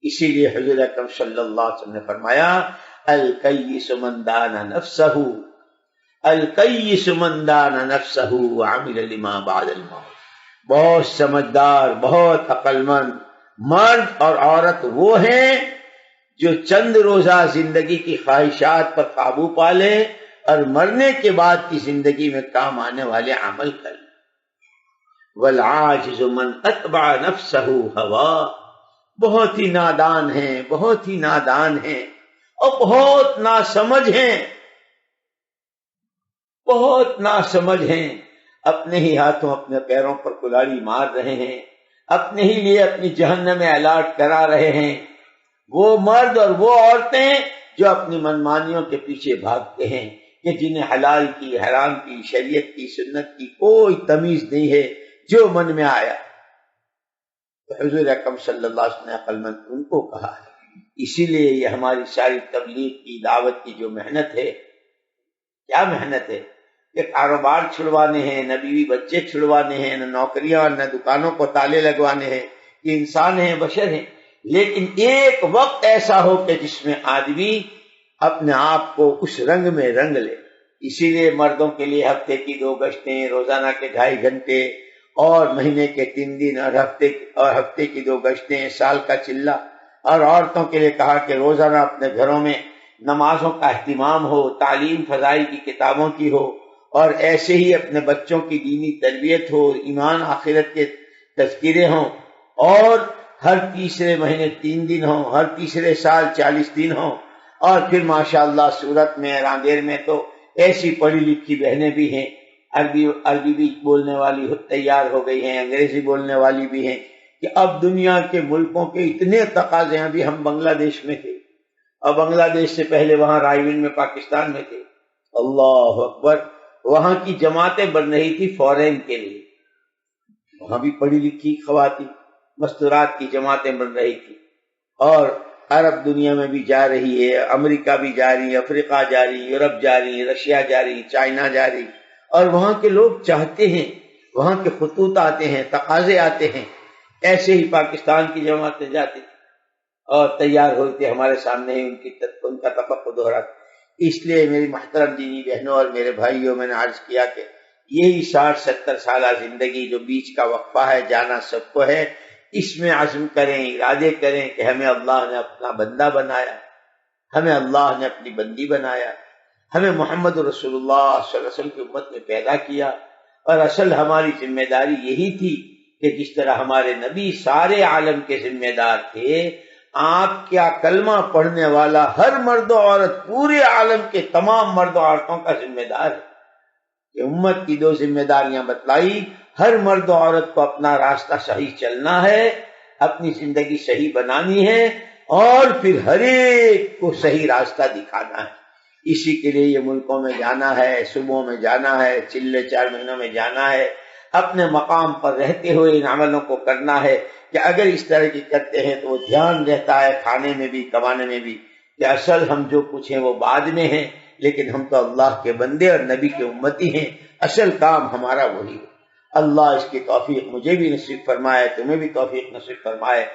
اسی لیے حضور اکرم صلی اللہ علیہ وسلم نے فرمایا الکیس من دان نفسہ، الکیس من دان نفسہ وعمل لما بعد الموت۔ بہت سمجھدار، بہت عقل مند مرد اور عورت وہ ہیں جو چند روزہ زندگی کی خواہشات پر قابو پا لیں اور مرنے کے بعد کی زندگی میں کام آنے والے عمل کر لیں۔ والعاجز من اتبع نفسہ ہوا، بہت ہی نادان ہیں، بہت ہی نادان ہیں اور بہت ناسمجھ ہیں، بہت ناسمجھ ہیں، اپنے ہی ہاتھوں اپنے پیروں پر کلاڑی مار رہے ہیں، اپنے ہی لیے اپنی جہنم میں الاٹ کرا رہے ہیں۔ وہ مرد اور وہ عورتیں جو اپنی منمانیوں کے پیچھے بھاگتے ہیں کہ جنہیں حلال کی، حرام کی، شریعت کی، سنت کی کوئی تمیز نہیں ہے، جو من میں آیا۔ تو حضور اکرم صلی اللہ علیہ وسلم نے عقل مند ان کو کہا ہے۔ اسی لیے یہ ہماری ساری تبلیغ کی، دعوت کی جو محنت ہے، کیا محنت ہے کہ کاروبار چھڑوانے ہیں، نہ بیوی بچے چھڑوانے ہیں، نہ نوکریاں، نہ دکانوں کو تالے لگوانے ہیں، یہ انسان ہیں، بشر ہیں، لیکن ایک وقت ایسا ہو کہ جس میں آدمی اپنے آپ کو اس رنگ میں رنگ لے۔ اسی لیے مردوں کے لیے ہفتے کی 2 گشتیں، روزانہ کے 2.5 گھنٹے، اور مہینے کے 3 دن، اور ہفتے کی 2 گشتیں، سال کا چلہ۔ اور عورتوں کے لیے کہا کہ روزانہ اپنے گھروں میں نمازوں کا اہتمام ہو، تعلیم فضائی کی کتابوں کی ہو، اور ایسے ہی اپنے بچوں کی دینی تربیت ہو، ایمان آخرت کے تذکرے ہوں، اور ہر تیسرے مہینے 3 دن ہوں، ہر تیسرے سال 40 دن ہوں۔ اور پھر ماشاءاللہ صورت میں راندیر میں تو ایسی پڑھی لکھی بہنیں بھی ہیں، عربی بھی بولنے والی تیار ہو گئی ہیں، انگریزی بولنے والی بھی ہیں، کہ اب دنیا کے ملکوں کے اتنے تقاضے ہیں۔ ابھی ہم بنگلہ دیش میں تھے، اور بنگلہ دیش سے پہلے وہاں رائے میں پاکستان میں تھے، اللہ اکبر، وہاں کی جماعتیں بن رہی تھی فورین کے لیے، وہاں بھی پڑھی لکھی خواتین مستورات کی جماعتیں بن رہی تھی، اور عرب دنیا میں بھی جا رہی ہے، امریکہ بھی جا رہی ہے، افریقہ جا رہی، یورپ جا رہی، رشیا جا رہی، چائنا جا رہی، اور وہاں کے لوگ چاہتے ہیں، وہاں کے خطوط آتے ہیں، تقاضے آتے ہیں، ایسے ہی پاکستان کی جماعتیں جاتی اور تیار ہوئی تھی ہمارے سامنے ہی ان کا تفقد ہو رہا تھا۔ اس لیے میری محترم دینی بہنوں اور میرے بھائیوں، میں نے عرض کیا کہ یہی 60-70 سالہ زندگی جو بیچ کا وقفہ ہے، جانا سب کو ہے، اس میں عزم کریں، ارادے کریں کہ ہمیں اللہ نے اپنا بندہ بنایا، ہمیں اللہ نے اپنی بندی بنایا، ہمیں محمد رسول اللہ صلی اللہ علیہ وسلم کی امت میں پیدا کیا، اور اصل ہماری ذمہ داری یہی تھی کہ جس طرح ہمارے نبی سارے عالم کے ذمہ دار تھے، آپ کیا کلمہ پڑھنے والا ہر مرد و عورت پورے عالم کے تمام مرد و عورتوں کا ذمہ دار ہے کہ امت کی 2 ذمہ داریاں بتلائی۔ ہر مرد و عورت کو اپنا راستہ صحیح چلنا ہے، اپنی زندگی صحیح بنانی ہے، اور پھر ہر ایک کو صحیح راستہ دکھانا ہے۔ اسی کے لیے یہ ملکوں میں جانا ہے، صوبوں میں جانا ہے، چلے 4 مہینوں میں جانا ہے، اپنے مقام پر رہتے ہوئے ان عملوں کو کرنا ہے کہ اگر اس طرح کی کرتے ہیں تو وہ دھیان رہتا ہے کھانے میں بھی، کمانے میں بھی، کہ اصل ہم جو کچھ ہیں وہ بعد میں ہیں، لیکن ہم تو اللہ کے بندے اور نبی کے امتی ہیں، اصل کام ہمارا وہی ہے۔ اللہ اس کی توفیق مجھے بھی نصیب فرمائے، تمہیں بھی توفیق نصیب فرمائے۔